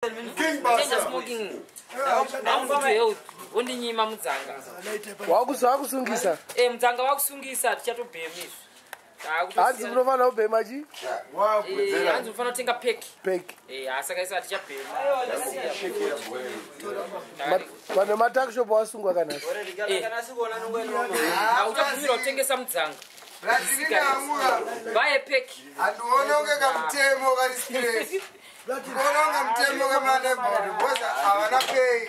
smoking. Only nyima Mudzanga. Wakusungisa? Mudzanga wakusungisa tichatobhemi. Hanzi munofana kubhema chi? Hanzi munofana kutenga peki. Peki. Saka isa tichabhema. Pane matakshop wasungwa kana? Uchabvumira kutengesa Mudzanga. Vaye peki. Anduonoke kamtemo karistress. Kuononga mtemo kemane bodi boza awana pay.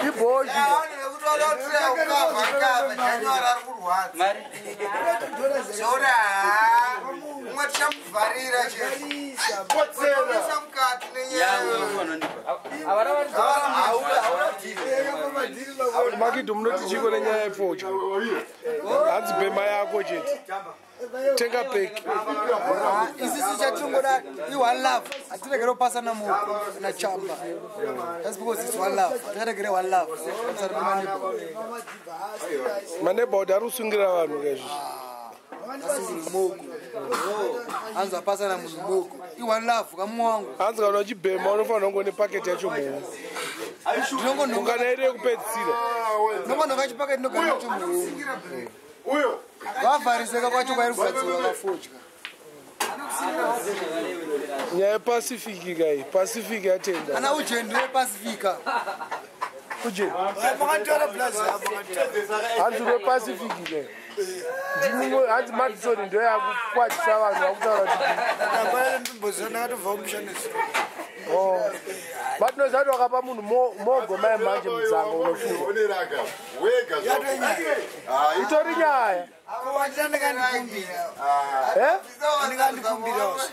Iboji. Nekuti walotsea ukava kava January ari kurwadza. Mari. Zora. Umwe tichamuvharira chete. Kotsera mukati nenyaya. Makidu munoti chiko nenyaya yefodya. Hanzi bhema yako chete. Tenga peki. Isisi chatungoda one love. Atiregero pasa na mu na chamba. That's because it's one love. Atiregero one love. Manebo darusungira vanhu kezvi. Anza pasa na mumogo. I one love kamwangu. Hanzi kana uchibhema unofanira kunge nepaketi yacho munhu. Unganaire kupedzisira. Nongo kachipaketi nogara nacho munhu. Uyo. Vavhariseka kwacho kwairugadzirwa vakafodya. Nyaya yePacific kai, Pacific yatenga. Ana ujendi wePacifica. Ujendi. Makatora plus hapo. Hanzi wePacific kai. Ndingo hanzi Madison ndo yakukwatisa vanhu vakutaura kuti apana ndimbozona katovhamushanisi. But no zado wakapa munhu mogoma yemanje Mudzanga unofunga. Itori nyaya.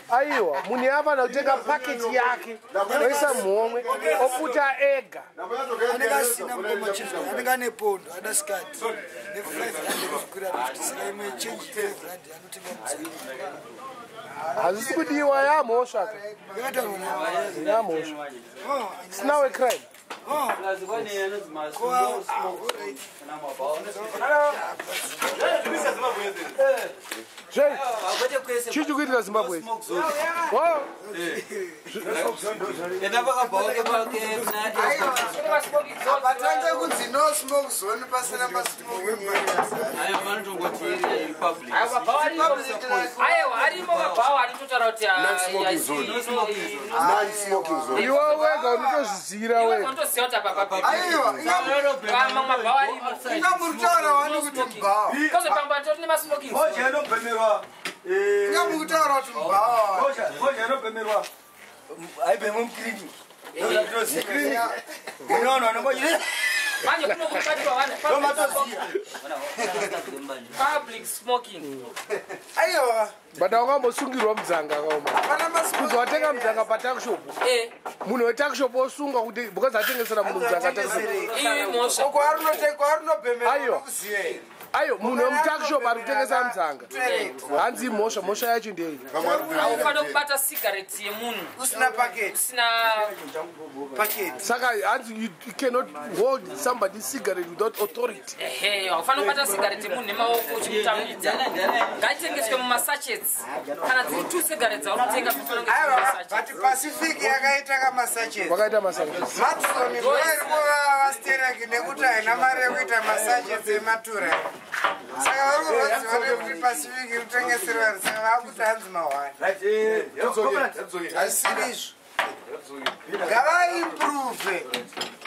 Aiwa, munhu yafana kutenga paketi yake oisa muhomwe oputa ega. Anenge ane pondo ada skati ne500 kukwira 50 imwe change 500 anotenga Mudzanga. Hazisi kudiwa yamhosva ka. Yamhosva. It's now a crime. Chichi kuitira Zimbabwe. Wow. Batanga kuti no smoke zone pasina masmoke. Harimo mabhawa aritotaura kuti iwe wega unotozvizira wega. Unotoziva kuti apa papa. Aiwa, mabhawa arimo. ingamutaura wani kuti mbhawa. Kozopamba toti nemasmoking. Hoja inobhemerwa. Ingamutaura kuti mbhawa. Hoja inobhemerwa. Aibhema mukliniki. Unono anongoje. Manje kunokubatwa vana. Public smoking. Aiwa. But awangambosungirwa Mudzanga kaoma. Apana masmoke. Kuzowatenga Mudzanga patakshop. Munhu wetakshop osunga kuti because atengesera munhu Mudzanga takshop. Mosha. Uko arunobhemera. Aiyo. Ayo munhu wemutakshop ari kutengesa Mudzanga. Hanzi mhosva yacho ndei. Aufana kubata cigarette yemunhu. Usina packet. Usina packet. Saka hanzi you cannot hold somebody's cigarette without authority. Aufana kubata cigarette yemunhu nemaoko uchimutambidza. Ngaitengeswe mumasachets. Kana dziri 2 cigarettes aunotenga kufanana But Pacific yakaita kamasachets. Wakaita masachets. Madison vastereki nekuti haina mari yekuita masachets ematura. Saka varikurodziva kuti Pacific ikutengeserwa saka vakuti hanzi mahwani. Asirizvo. Ngavaimprove.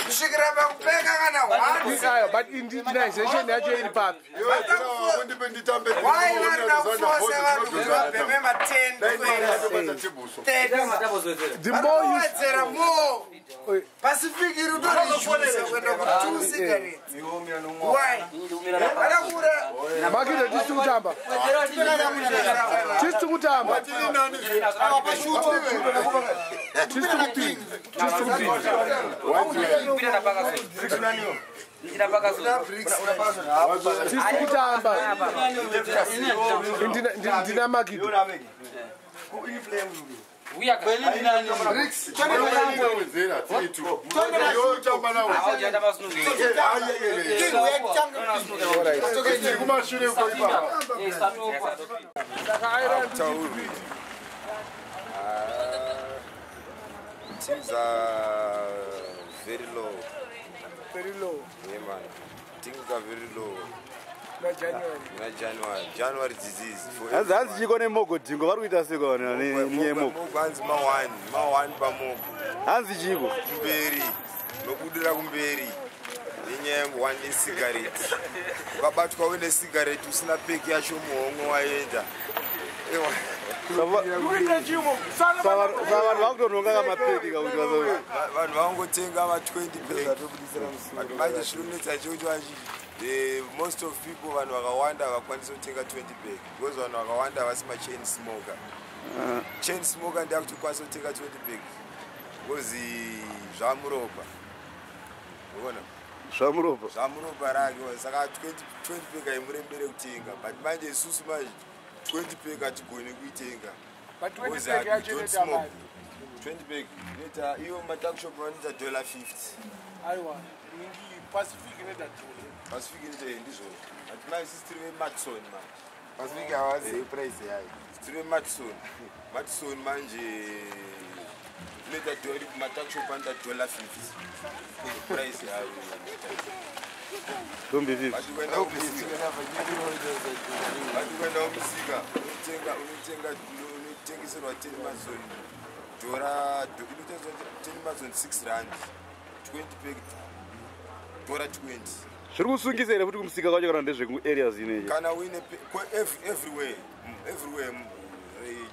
Kusvikira pakupeka kana hwani. But indigenization yacho iri papi. Why not kuforce vanhu kuti vabheme ma10 The more you Wedzera more. Pacific iri kutorijusa kuenda ku2 cigarettes. Why? Makita tisi kutamba. Tisi kutamba. Ndina Makido. We are going to Wedzera, Nito. Things are very low. Very low. Yeah, man. Things are very low. Not January. Not January. January disease. Hanzi chikone mogo Dhingo vari kuita sekona nenyemo. Mogo hanzi mawani pamogo. Hanzi chiko. Kumberi. Nokudira kumberi. Nenyembo one cigarette. Ukabatwa une cigarette usina peki yacho muhomwe waenda. Vanhu vakutononga kamapeki kauti vanhu vangotenga ma 20 peki. Manje zvinonetsa chekuti most of people vanhu vakawanda vakwanisa kutenga 20 peki because vanhu vakawanda vasima chain smoker. Chain smoker ndiye kutokwanisa kutenga 20 peki because zvamuropa. Unaona? Zvamuropa rake saka 20 peki aimurembere kutenga but manje isusu manje 20 peki hatigoni kuitenga. But 20 peki yacho mali. 20 peki neta iyo matakshop vanoita $50. Aiwa, ingi Pacific neta Pacific neta ndizvo. Ati manje sisi tiri Madison man. Pacific hawazi price yayo. Tiri Madison. Madison manje neta dori matakshop vanoita $50. Price yayo. Don't be this. Kwenda umusika unotengeserwa 10 Madison. Dora inotengeswa 10 Madison 6 rand. 20 peki. Dora 20. Zviri kusungisa here kuti kumusika kwacho kana ndezvekuareas ineyi. Kana uine everywhere.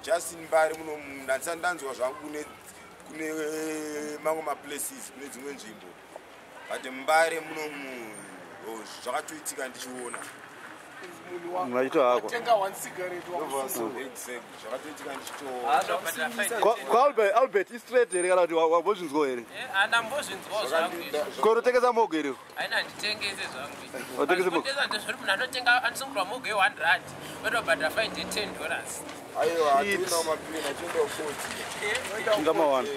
Just in Mbare muno ndanzwa zvangu kune mamwe maplaces kune dzimwe nzvimbo. But Mbare muno zvakatoitika ndichiona. Munhu achitohakwa. Tenga one cigarette zvakatoitika ndichitoona. Albert istraight here kana kuti wambozvinzwawo here? Andambozvinzwawo zvangu. Korotengesa mogo here? Haina nditengese zvangu. Watengese mogo? Ndezviri munhu anotenga anosungirwa mogo ye$100 wetobhadhara fine $10. Aiwa, hatuna mapini achenda 40. Chinga mawana.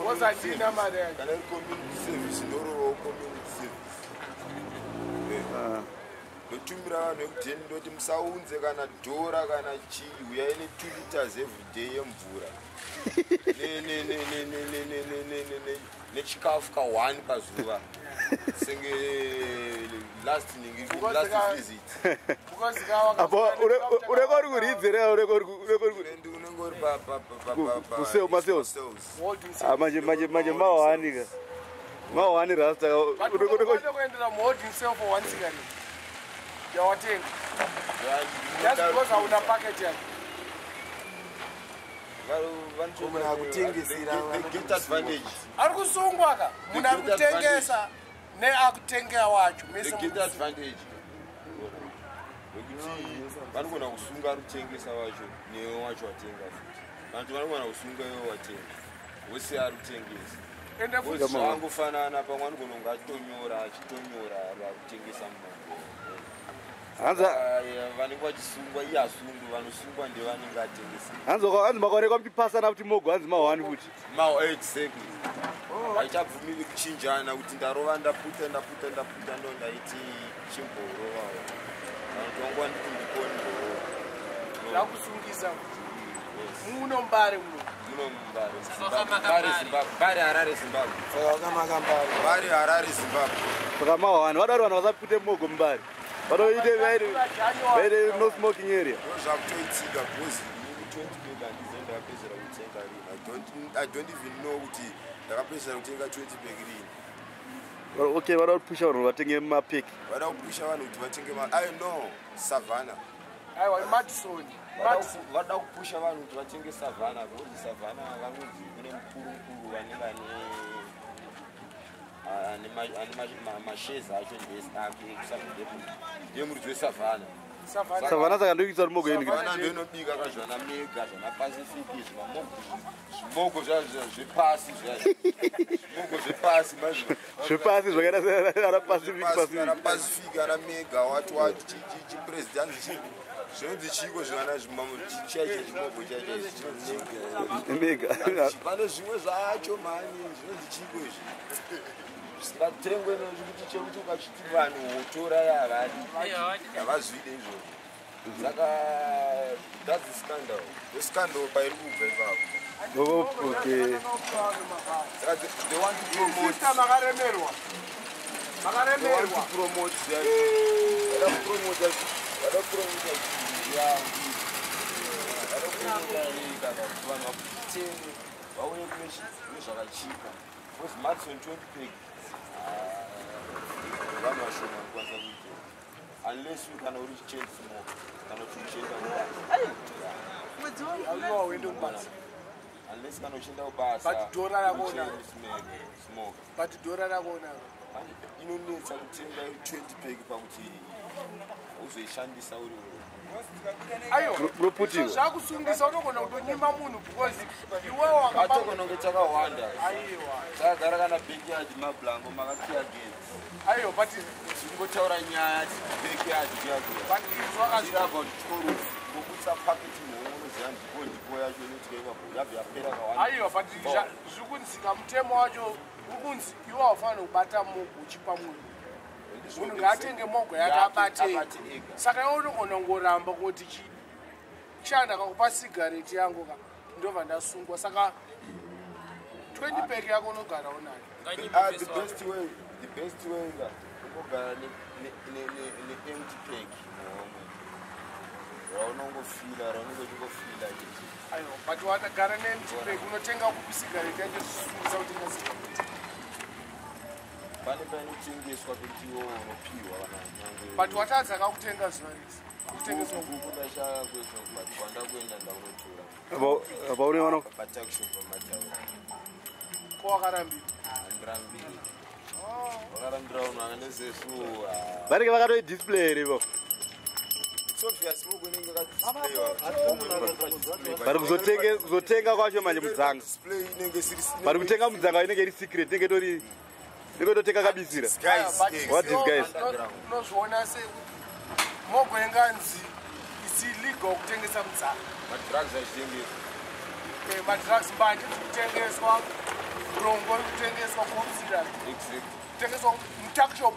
Wazatina mari yacho. Kana community service ndoro community service. Ndotumira vanhu vekudheni ndoti musaunze kana dhora kana chii uyai ne 2 liters every day yemvura. Nechikafu ka1 pazuva. Senge last visit. Apo urekori kuridzera urekori Unengori pa Maseos. Manje mawanika. Mawani rasta kuendera holding cell for one cigarette. Yawatenga. Just because hauna packet yake. Muna kutengesera get advantage. Ari kusungwa ka. Muna kutengesa ne akutengea wacho. Get advantage. Vanogona kusunga ari kutengesa wacho newe wacho watenga futi. Vantu vanogona kusunga iwe watenga. Wese ari kutengesa. Ende futi zvangofanana pamwe anogona kunge achitonyora ari kutengesa mumango. Hanza vanenge vachisungwa iye asungwi vanosungwa ndevanenge atengesa. Hanzi makaonekwa muchipasana kuti mogo hanzi mahwani futi. Exactly. Haichabvumiri kuchinjana kuti ndarova ndaputa ndo ndaiti chimborova. Vanotongwa nditi ndikoni borova. Yakusungisa. Muno Mbare Mbare Harare Zimbabwe. Mbare Harare Zimbabwe. Saka mahwani vadaro vanhu vasapute mogo mumbare. Vanoite vaide no smoking area. Zvakutoitika because 20 peki handizenda ndakapedzera kutenga rini. I don't even know kuti ndakapedzera kutenga 20 peki rini. Okay, vada kupusha vanhu vatenge mapeki. Vada kupusha vanhu kuti vatenge I know Savannah. Aiwa Madison. Vada kupusha vanhu kuti vatenge Savannah because Savannah vanonzi kune mukuru vanenge ane masheza acho ndemurudzi weSavannah. Savannah saka ndokuisa mogo yeni. Savannah ndoinobika kazvana mega zvana Pacific zvimogo zvepasi zvimogo zvepasi zvepasi zvakaita ana Pacific ana mega wati chipresident zvinonzi chiko zvana chiya chechimogo chacho mega. Pane zvimwe zvacho mani zvinonzi chiko izvi zvisingatengwe nezvikuti chekuti ukachiti vanhu wotora yavadi havazvide izvozvo. Saka that's the scandal. The scandal by Ruben. Okay. They want to promote. They want to promote that. They don't promote that. They don't promote that. Yeah. They don't promote that. Because Max on 20 pig. Unless you can always change more, cannot change the unless can change the bus. But Dora smoke. But Dora you know, need something like 20 pig. Also, Shandy Saudi. Bro, put you. So, Kusungirwa unogona kutonyima munhu because iwewe wakapanga ngechaka wanda. Saka kana backyard mablango makakia again. Ayo, but ngotaura nyaya backyard yako. But zvakazira about chorus. Ngokutsa package munoziva ndipo yacho inotyeva yabva yapera kawanda. Ayo, but zvikunzika mutemo wacho ukunzi iwe haufanira kubata mogo uchipa munhu. Munhu ngaatenge mogo yake abate. Saka iwe unogona kungoramba kuti chanda kakupa cigarette yangu ka ndobva ndasungwa. Saka 20 pack yako unogara unayo. The best way nga kugara ne empty pack. Raunongofila ichi. Ayo, but wakagara ne-empty pack unotenga kupi cigarette yacho zvisungisa kuti ngasigarette. Pane painotengeswa kuti iwo unopiwa vanhu. But watadza kakutenga zuva rese. Kutengeswa kundashaya kwese but kwanda kuenda ndaunotora. Abaone vano Patakshop pamataura. ko wakarambira. Ndirambiri. Wakarambira unhu anganezesu. Vanenge vakatoi display rivo. Obvious mukunenge kadisplayiwa. Vari kuzotenga kwacho manje Mudzanga. Vari kutenga Mudzanga inenge iri secret inenge tori totenga kabisira. What these guys? Unozviona sei mogo yenganzi isi legal kutengesa Mudzanga. Madrugs azvitengeswa. Madrugs mbanje kutengeswa, brongo kutengeswa, komsira. Kutengeswa mutakshop.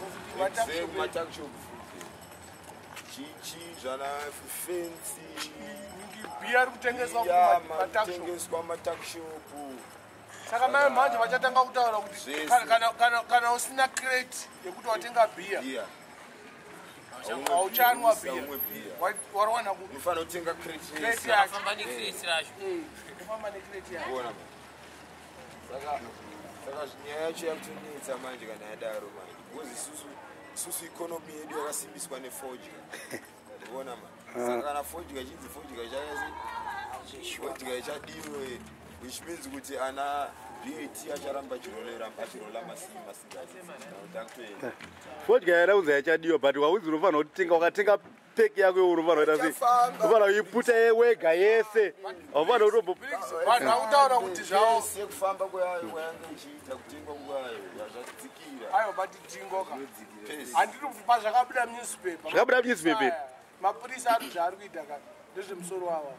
Mutakshop. Chichi, zvana fancy. Beer kutengeswa mutakshop. Saka mai manje vachatanga kutaura kuti kana usina crate yekuti watenga beer. Auchanwa beer. Wariwana kuti unofanira kutenga crate yake. Famba necrate racho. Famba necrate yake. Bona manje. Saka nyaya yacho yakutonetsa manje kana yadaro manje. Because isusu economy yedu yakasimbiswa nefodya. Bona manje. Saka kana fodya chinzi fodya chadiro which means kuti ana VAT acharamba chirolama masinga. Fodya yara uza yachadiwa but wauzi unofanira kutenga wakatenga pack yako unofanira kuita sei. Unofanira kuiputa wega yese. Unofanira kutombo vanhu vakutaura kuti zvavo sekufamba kwayo kwayanga ichiita kutengwa kwayo yazvadzikira. Ayo but Dhingo ka. Handiri kupa zvakabuda newspaper. Zvakabuda newspaper. Mapurisa ari zvaari kuita ka ndezvemusoro wavo.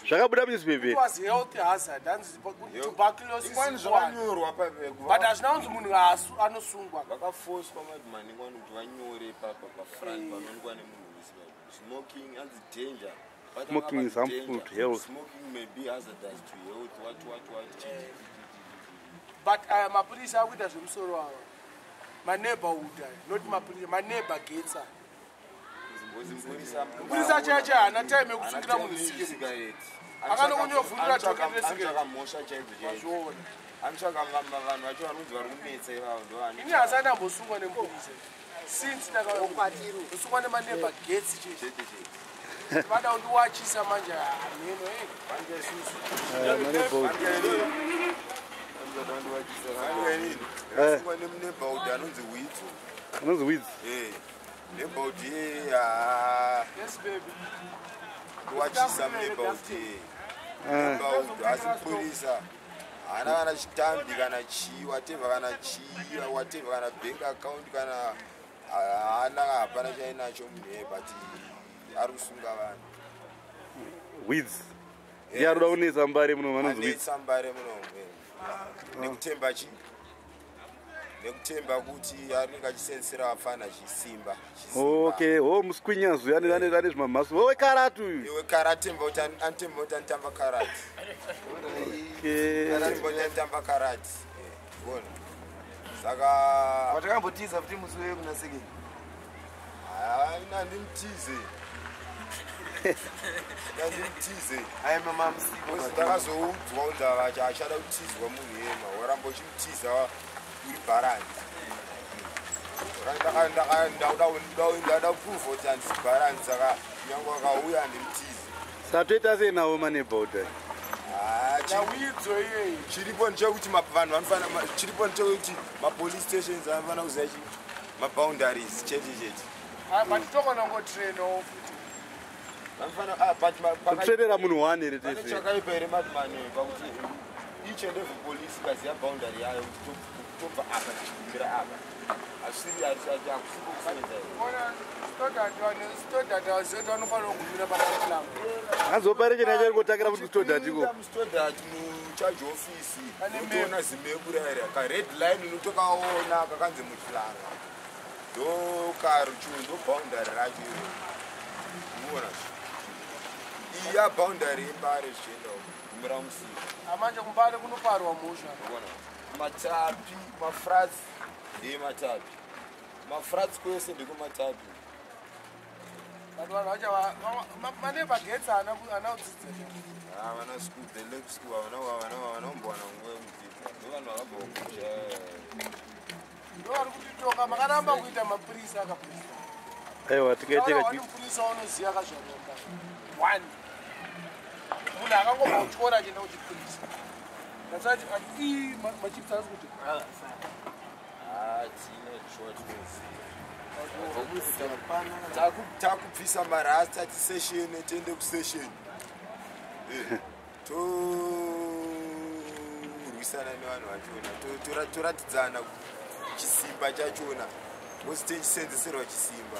Zvakabuda newspaper. It was health hazard and tuberculosis. Zvakanyorwa pabeko. But hazvina kunzi munhu anosungwa. Vakafoswa madimani kwani kuti vanyore pafront panoonekwa nemunhu wese. Smoking is danger. Smoking is harmful to health. Smoking may be hazardous to health. What. But mapurisa ari kuita zvemusoro wavo. My neighborhood, not mapurisa, my neighbor gets her. Mapurisa chacha haana time yekusungira munhu cigarette. Akanokunyovhurira chocolate cigarette. Anotsvaka vanhu vacho vanonzi vari kunetsa ivavo ndovani. Ini hasati ambosungwa nemapurisa. Since ndakasungwa nemaneighbor gets chete. Vada kundiwachisa manje mheno Sungwa nemuneighborhood anonzi Hwezha. Anonzi Hwezha. Neighborhood yes baby. kuwachisa muneighborhood. Neighborhood asipurisa. Haana kana chitambi kana chii whatever kana chii whatever kana bank account kana haana hapana chainacho munhu but ari kusunga vanhu. Hwezha. Ndiye ari kuda kunetsa mbare muno vanonzi Hwezha. Anetsa mbare muno. Nekutemba chii. nekutemba kuti anenge achisenzera vafana chisimba. Okay, muskwinyazo ane zvimamhaso. Wekarati uyu. Wekaratemba kuti anotemba kuti anotamba karati. Anotemba kuti anotamba karati. Bona. Saka watakambotiza kuti musi wewe kuna second. Ina ndimtize. Ndimtize. Ayi mama msiko. Ndakazoudzwa kuti achada kutizwa munhu yema. Waramba uchimutiza uri bharandi. Ndauda proof kuti handisi bharandi saka nyange wakauya ndimtize. Satoita sei nawo manebhauta? Chauidzo iyeyi. Chiripo ndechekuti vanhu vanofana chiripo ndechekuti mapolice stations anofana kuziva maboundaries chete. Patitokona ngotrainawo futi. Vanofana kutrainera munhu one here tese. Chakaipa here madman pakuti each and every police ikaziva boundary yayo tobva apa tichikumbira apa. Stodart waziva kuti vanofanira kugumira pakapilanga. Azopare chena chari kutangira kuti Stodart iko. Stodart mucharge office unotoona Zimbabwe ka red line unotokaona kakanzi muchilanga. Ndokaruchundo boundary racho iro. Unoona iya boundary yembare zvichienda kugumira musika. Amanje kumbare kunoparwa musha. Matapi mafrats ndematapi mafrats kwese ndekumatapi. Vanhu vacha maneva gets ana udzidza. Vana school the left school vana umbwana nguva mudzidza ndovanhu vakabva ndovari kutitoka makaramba kuita mapurisa akapurisa. Aiwa tikaiteka mupurisa unoziva kazvaronga 1 munhu akangobva kuchikora achienda kuchipurisa asati machipsa asi kuti takubvisa marasta tisession tiende kusession torwisana nevanhu vachona toratidzana chisimba chachona kuti tichisenzeserwa chisimba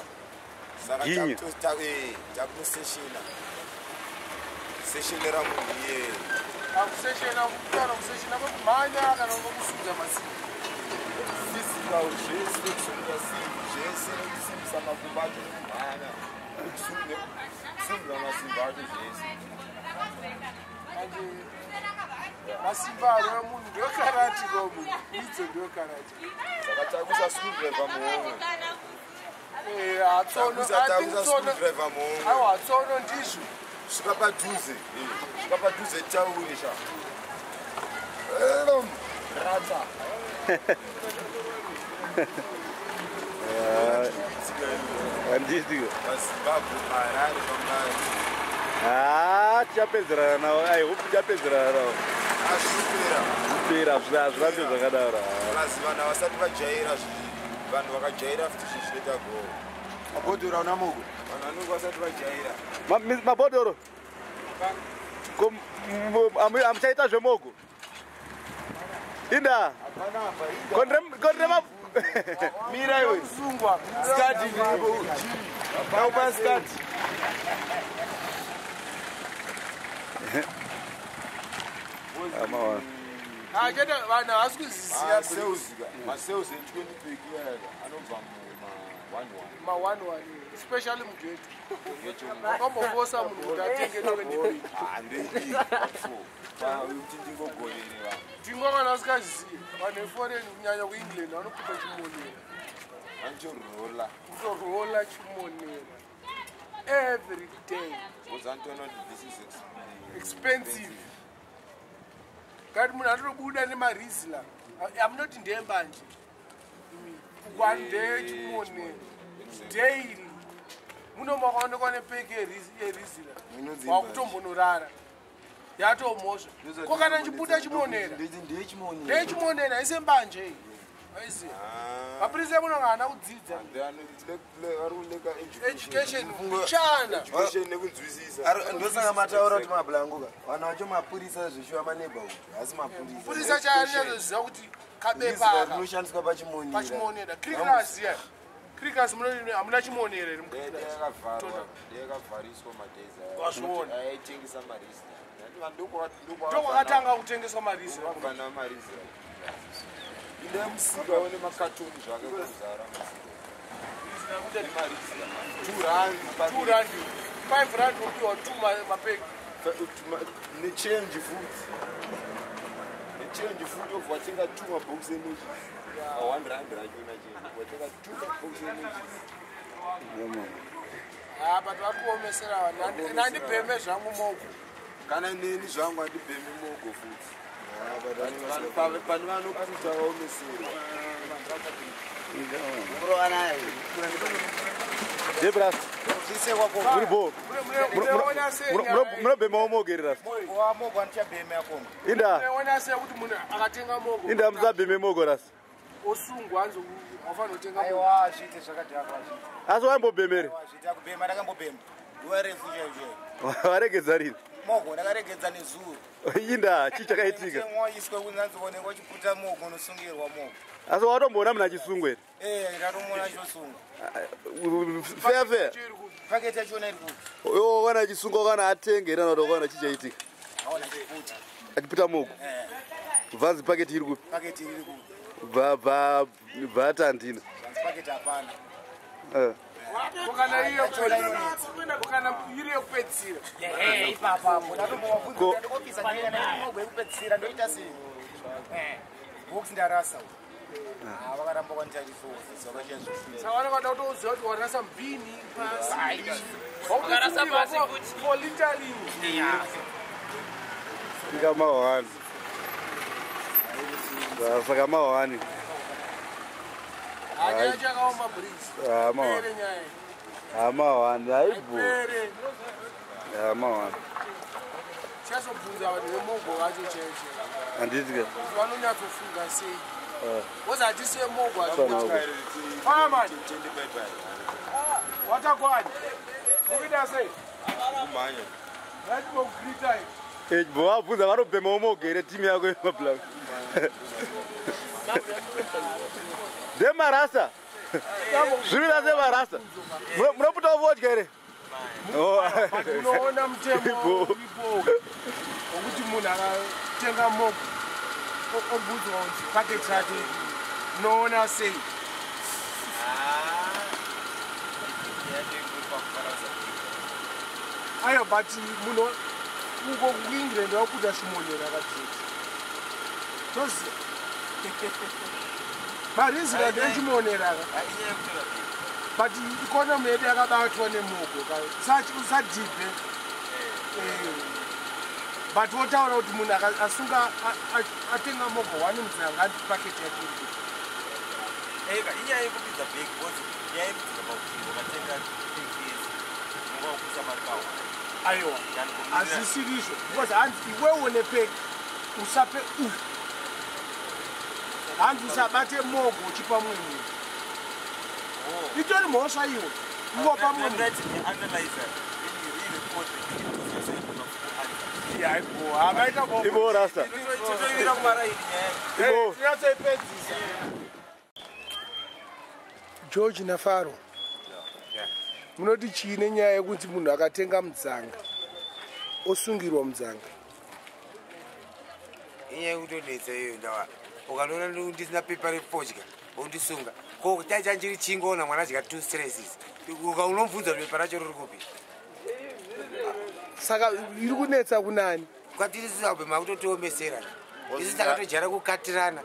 saka takunosessiona sessionera munhu iye akusesshona kutana kusesshona kwekumhanya kana kwekusudza masimba physical zvese kusungura simba zvese nekusimbisa makumbo acho nekumhanya kusunga masimba acho zvese ande masimba aro emunhu ndekarati komunhu idzo ndekarati saka takuisa screwdriver muhomwe aiwa tsono ndizvo svika padhuze tauri sha rata handizio mazimbabwe Harare pamai tichapedzerana nawo I hope tichapedzerana nawo asvipera hazvirambe zvakadaro vanhu vasati vajaira vanhu vakajaira futi zvinhu zvinoita goo mabhodhoro auna mogo vanhu vanenge vasati vajaira mabhodhoro amuchaita zvemogo inda kondrema mira iwe sungwa skati naupa skati chete vanhu havasi kuzisiya masales e20 big anobva ma-1 especially mugeti akambofosa munhu kuti atenge 20 kuti ndingogonere vanhu Dhingo kana vasikazisiya vanhu veforeign kunyanya kuengland vanokupa chimonera kutorola chimonera every day expensive kati munhu anotobuda nemarisla amunoti ndembanje 1 day chimonera daily muno makaonekwa nepeke yerisla wakutombonorara yatomosva ko kana chibuda chimonera ndechimonera isembanje mapurisa emuno ngana kudzidza education chana ndosaka mataura kuti mablanguka vanhu vacho mapurisa zvishuva maneighborhood asi mapurisa chaanyazoziva kuti kabepaka unoshandiswa pachimonera cricklas ya cricklas hamuna chimonera iri ndeyakavhariswa madhezi wazviona aitengesa marisi ndokwakatanga kutengeswa marisi vana marisi nemusika une makatoni zvake kuzara $2 $5 upiwa 2 mapeki nechange futi of watenga 2 mabhokisi emuchi $100 watenga 2 mabhokisi emuchi but vakuomesera nandibheme zvangu mogo kana neni zvangu handibhemi mogo futi pane vanokuta vaomesera Debras, munobhema mogo inda musabheme mogo rasi osungwa ofanotenga asi waimbobhemere waregedza rini mogo ndakaregedza nezuro inda chii chakaitika waiswa kunanzioneka uchiputa mogo unosungirwa mogo asi watomboona munhu achisungwa here ndatomuona achosungwa fair paketi yachona iri kuti kana achisungwa kana atenge here anoda kuona chii chaitika aona chiputa achiputa mogo bvanzi paketi iri kupi paketi iri kuti bvatandina paketi hapana kana iri yekupedzisira ipapapo ndatombovabvunza mogo yekupedzisira ndoita sei box ndarasa vakaramba kwanditarisoofisa vakachazvifisa vanokada kutoziva kuti warasa mbini Ukarasa pasi kuti. for litarini ika mahwani saka mahwani anyachakaoma brisi nyaya mahwani aibo ere mahwani chazobvunza vanhu vemogo vacho chaicho handitika vanonyatsofunga sei woza hatisiye mogo aamani watakwadi mukuita sei natimokugrita bo wabvunza vanobhemawo mogo here timu yako yemablank ndemarasa zvivira semarasa munoputawo vodya here unoona mutemo uripo wokuti munhu akatenga mogo obudzwa kuti paketi rake unoona sei aiwa but munhu uko kuengland wakuda chimonero akadzeti toziva marizirand echimonero aka but ikonomi yedu yakabatwa nemogo usadhibhe but wotaura kuti munhu asunga atenga mogo 1 mudzanga ati paketi yake inyaya yekupidza bheki bcause yaipidza pakuti ukatenga aiwa hazvisirizvo because hanzi iwewo nepeki usape hanzi usabate mogo uchipa munhu itori mhosva iwo iwopa munhu ivo rasta tinatsoipedzisa george nafaro munoti chii nenyaya yekuti munhu akatenga mudzanga osungirwa mudzanga inyaya yekutodetsa iyo ndava ukanoona ndisina pepa refodya undisunga ko chaichachiri chingoona mwana adya 2 stresses unomubvunza pepa racho riri kupi saka iri kunetsa kunani kwatiri zimbabwe makutotiomesera isi takatojara kukatirana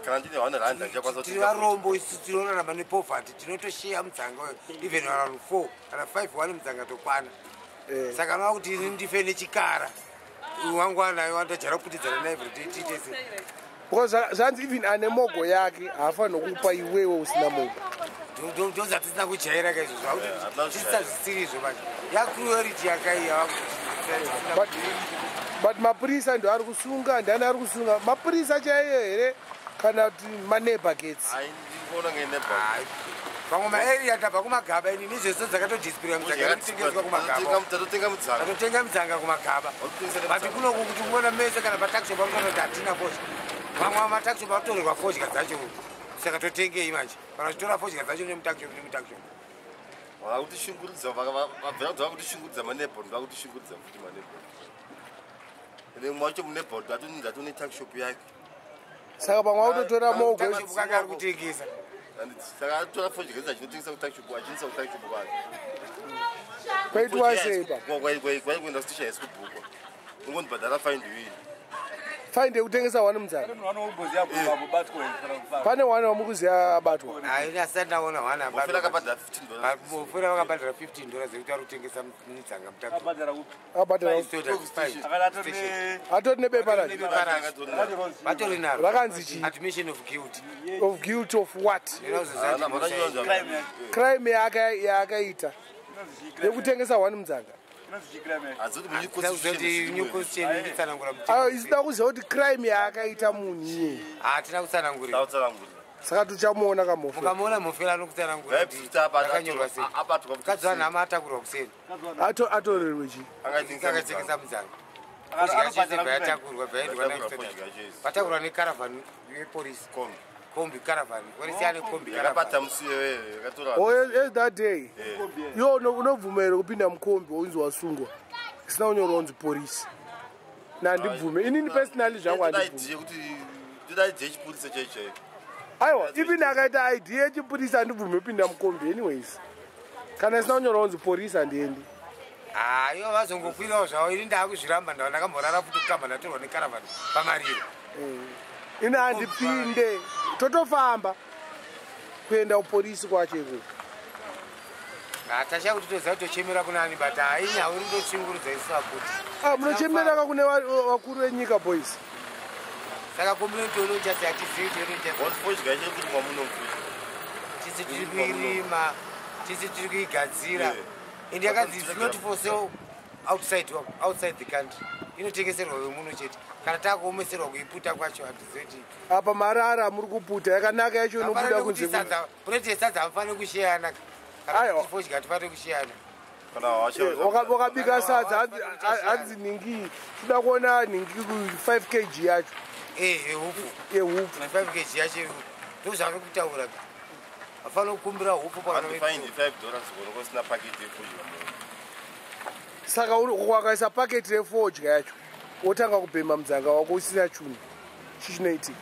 tiri varombo isi tinorarama nepovhati tinotosheya mudzanga even around 4 kana 5 1 mudzanga tokwana saka nova kuti ini ndife nechikara wangwanayo wandojara kuputidzana naye vhuri tiite se because zvanzi even ane mogo yake haafanira kupa iwewe usina mogo ndozatisina kujaira kaizvozvo akuti tisazvisirizvo manje yacruelity yakaiya but mapurisa ndo ari kusunga ndiani ari kusunga mapurisa chaiyo here kana kuti maneighbor gates vamwe maeria tabva kumagaba ini nezvese dzakatodisplaya mudzangatotengeswa kumagaba tatotenga mudzanga kumagaba but kunoku kuti kuona mese kana patakshop amukanoti hatina fodya vamwe vamatakshop vatorerwa fodya dzacho saka totengei manje kana chitora fodya dzacho nemutakshop vabvira kutishungurudza manebo ndoda kutishungurudza futi manebo ende mwacho munebo ndatone takshop yake saka pamwe autotora mogo kanga ari kutengesa saka tora Fodya chinotengesa kutachubu achinisa kutachubu kwake kwaitwa sei pa kwaikuenda kutisha yesi kubhukwa ungondibhadhara fine ndiwini fine ndekutengesa wani Mudzanga pane wani wamukuziya abatwa haina asati ndaona wani mufera akabhadhara mufera vakabhadhara $15 zekuti ari kutengesa Mudzanga abhadhara atori nebepa racho vatori naro rakanzi chii admission of guilt of guilt of what crime yaakaita nekutengesa wani Mudzanga isida kuziva kuti crime yaakaita munhu iye hatina kutsanangurira saka tichamuona kamofe mukamuona mufera anokutsanangurirakanyorwa sei mukadzi vanhu ama atakurwa kuseni atorerwe chii akatengesa Mudzanga Fodya chese bvayakurwa bvaitakurwa nekaravhani yepolisi kombi caravani polisi ane kombi yakapata musiwe yakatora that day yo unobvumira kupinda mukombi unzi wasungwa isina kunyora unzi polisi nandibvume inini personally zvangu handibvume kuti ndidaidze chipurisa chaicho aiwa ipindi akaita id yechipurisa handibvume kupinda mukombi anyways kana isina kunyora unzi polisi handiendi ivo vazongokwirawo zvavo ini ndaakuzviramba ndava ndakamborara futi kukamba ndatorwa nekaravani pamariro ini handipinde totofamba kuenda kupolisi kwacho ikoko tacha kuti toziva tochemera kuna ani but hainyauri ndochingurudza isu vakuti munochemeraka kune vakuru venyika boys saka komunitono chasi hatizivi Fodya kuti mwamunokuita tisi tiri kuirima tisi tiri kuigadzira ende yakanzi is not for sale outside the country inotengeserwa vemuno chete kana takuomeserwa kuiputa kwacho hatizoti apa marara muri kuputa yakanaka yacho inobuda kunze kunoti sadza hamufaniri kusheyana kana Fodya tifaniri kusheyana wakabika sadza hanzi ningi tida kuona ningi 5 kg yacho yehupu 5 kg yacho ndozvavari kutaura afanira kukumbira hupu saka wakaisa paketi refodya yacho wotanga kubhema Mudzanga wako usina chunu chichinoitika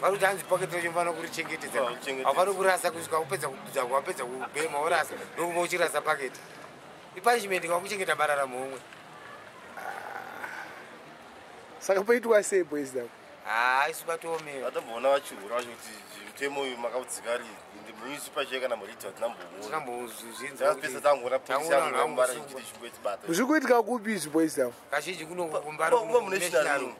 vari kuti hanzi paketi racho mufanira kurichengetedza hafaniri kurasa kusvika kupedza kudzanga wapedza kubhema worasa ndokumba uchirasa paketi ipanishmendi kwakuchengeta mararamo omwe saka poitwa sei boys davo isu patoomera vatomboona vachihura vacho kuti mutemo uyu makaudzikari munisipa chee kana muriti vatinambozvinzapesa tangoona polisi yakuambara ichiti chingotibata zviri kuitika kupi izvi boys davo kazhinji kunokumbarimunational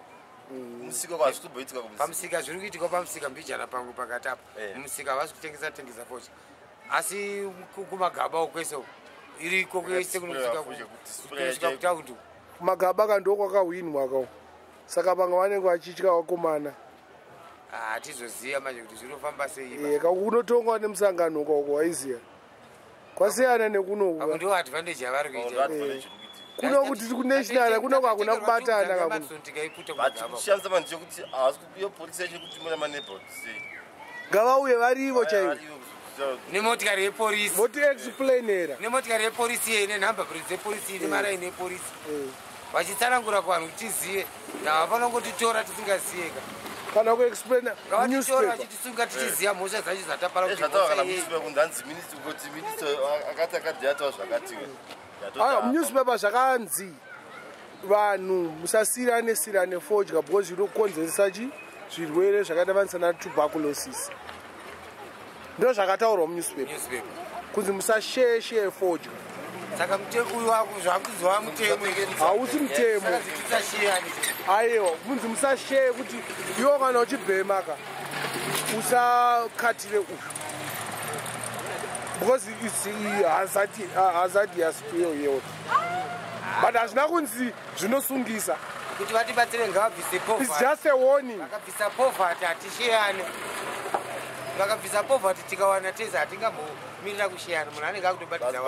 musika kwazvi kutomboitika pamusika zviri kuitika pamusika mbijana pangu pakati apa mumusika havasi kutengesa Fodya asi kumagaba okwese iriko kwese kunosvika kutaundi magaba kando kwakahwinwa kao saka vamwe vanenge vachitya vakomana hatizoziva manje kuti zvinofamba sei unotongwa nemusangano kwako waiziya kwasiyana nekunoku ndo advantage yavari kuita kuno kuti kunational kunoko hakuna kubatana kakushandisa manje chekuti havasi kupiwa polisi yacho kuti muna maneighborhood ngavauye varivo chaivo nemotikari yepolisi votiexplainera nemotikari yepolisi ine nhamba plate dzepolisi ine maraini epolisi vachitsanangura kuvanhu kuti tizive navafanira kungotitora tisingaziyeka kana kuexplaina vachitisunga tichiziva mhosva dzacho zvatavakanakundanzi minista akati akadhiyatawa zvakatiwe munewspaper zvakanzi vanhu musasirane Fodya because zvinokonzeresa zvirwere zvakaita vanisana tuberculosis ndo zvakataurwa munewspaper kunzi musasheshe Fodya saka mutemo uyu zvakuzova mutemo hausi mutemo aiwa munzi musasheye kuti iwo kana uchibhemaka usakatire uyu because its hazardous to your health but hazvina kunzi zvinosungisa kuti vatibatsire ngavabvise it's just a warning vakabvisa poverty hatisheyane vakabvisa poverty tikawana teza hatingambomirira kusheyana munhu anenge akutobatidza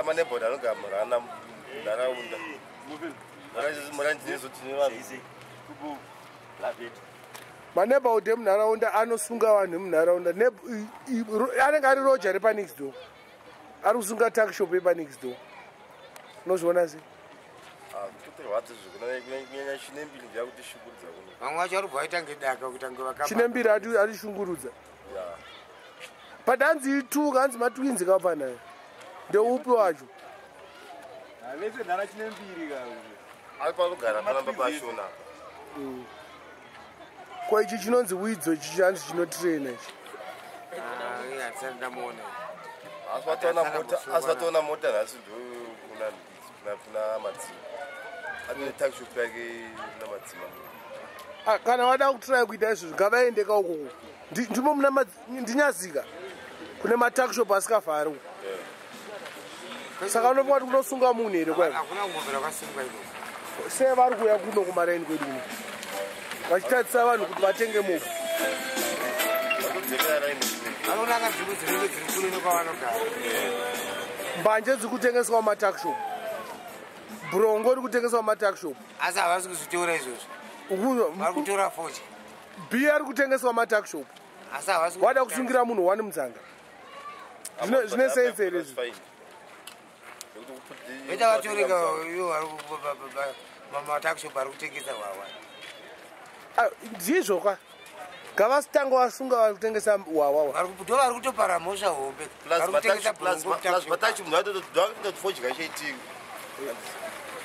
maneighborhood anogamurana munharaunda maneighborhood emunharaunda anosunga vanhu emunharaunda anenge ari roja repanext door ari kusunga takshop yepanext door unozviona sei vamwe vacho vari bvaita ngedaka kuti ange chine mbiri atishungurudza but hanzi ituka hanzi matwinzi kapa nayo ndeupi wacho vese nhara chine mbiri aripanogara panamba pashona kwa ichi chinonzi widzo ichi hanzi chinotrena ichi hatisati ndamuona asi vatoona mota nhasi kuna madzima ane takshop yake na madzima kana vada kutrai kuita izvozvo ngavaendeka ukoko ndimo ndinyazika kune matakshop asikavhari saka unopa kuti kunosunga munhu here hakuna ngombe rakasungwa iko sei vari kuuya kuno kumaraini kwedu uno vachitatisa vanhu kuti vatenge mogo vanonaka nzvimbo dzinenge dziri kure nekwavanogara mbanje dziri kutengeswa mumatakshop burongo iri kutengeswa mumatakshop asi havasi kuzvitora izvozvo vari kutora focha bhiya iri kutengeswa mumatakshop asi havasi wada kusungira munhu wani mudzanga zvine sense here izvi veta vatoreka matakshop ari kutengesa wawa ndizvo ka ngavasitanga vasunga vari kutengesa wawawa ndo vari kutopara mhosva hombe vari kutengesa vatachi munhu vatotofodya chaitingi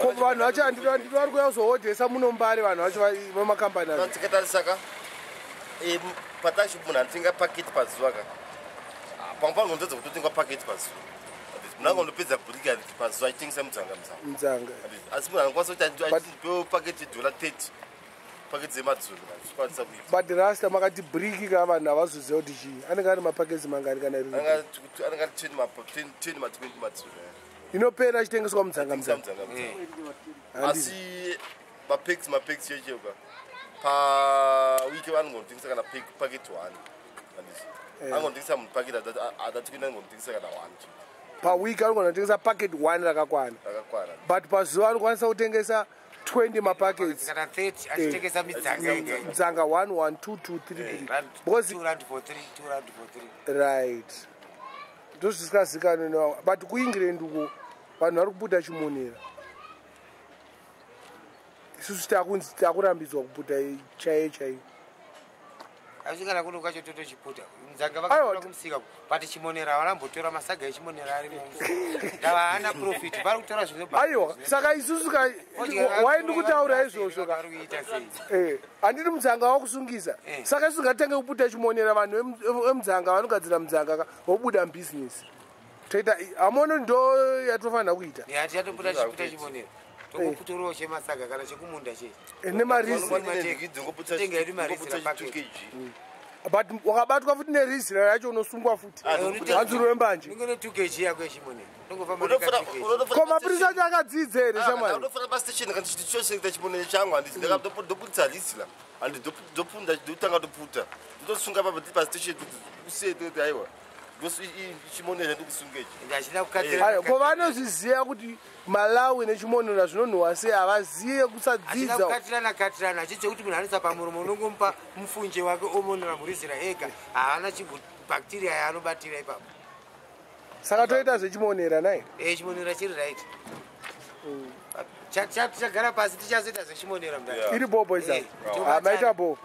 ko vanhu vacho handiri vari kuya kuzohodhesa munombari vanhu vacho vamakambani acho tikatarisaka patachi munhu anotenga paketi pazuva ka pamwe panonzedza kutotenga paketi pazuva munhu angonopedza burika pazuva achitengesa mudzanga asi munhu anokwanisa kuti achipewo paketi yedola 30 paketi dzemadzuru zvikwanisa kuita but rasta makati briki ka vanhu havazoziva kuti chii anenge ari mapaketi mangari kana anenge ari 10 ma20 madzuru inopera achitengeswa mudzanga asi mapaketi checheuka pawiki vanongonotengesa kana paketi 1 angonotengesa munhu paketi adatikuenda angonotengesa kana 1 pawiki anogona paketi 1 rakakwana but pazuva anokwanisa kutengesa 20 mapakets kana 30 achitengesa mudzanga 1 1 2 2 3 because 2 rand for 3 right ndozvisikazikana but kuengland uko vanhu vari kubuda chimonera isusu takurambidzwa kubuda chaiyo asi kana kuno kwacho totochiputa mudzanga vakaona kumusika but chimonera varambotora masaga echimonera arimo ndava hana profit vari kutora aiwa saka isusu waindi kutaura izvozvo handiri mudzanga wakusungisa saka isusu ngatange kuputa chimonera vanhu vemudzanga vanogadzira mudzanga vobuda mubusiness toita hamono ndo yatofanira kuita yatichatoputa chiputa chimonera tokuputorowo chemasaga kana chekumunda chechi nemaritenga yedu marizira but wakabatwa futi nerizira yacho unosungwa futi hanzuro wembanje ingone 2 kg yako yechimonera ko mapirisi acho akadzidza here shamwari ndofana pastation kana chiti chosekta chimonera changu handisi ndoputisa risila handi ndotanga toputa ndosunga pastation kusiyetoti aiwa chimonera ndikusungechi ko vanozviziva kuti malawi nechimonera zvinonhuhwa sei havazive kusadzidza katirana chichekuti munhu anoisa pamuromo unongomupa mufunje wake omonera murizira ega haana chibhakteria yaanobatira ipapo saka toita zvechimonera nai chimonera chiri right tichagara pasi tichazoita zvechimonera iri bobo izavo maita bo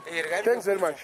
thanks very much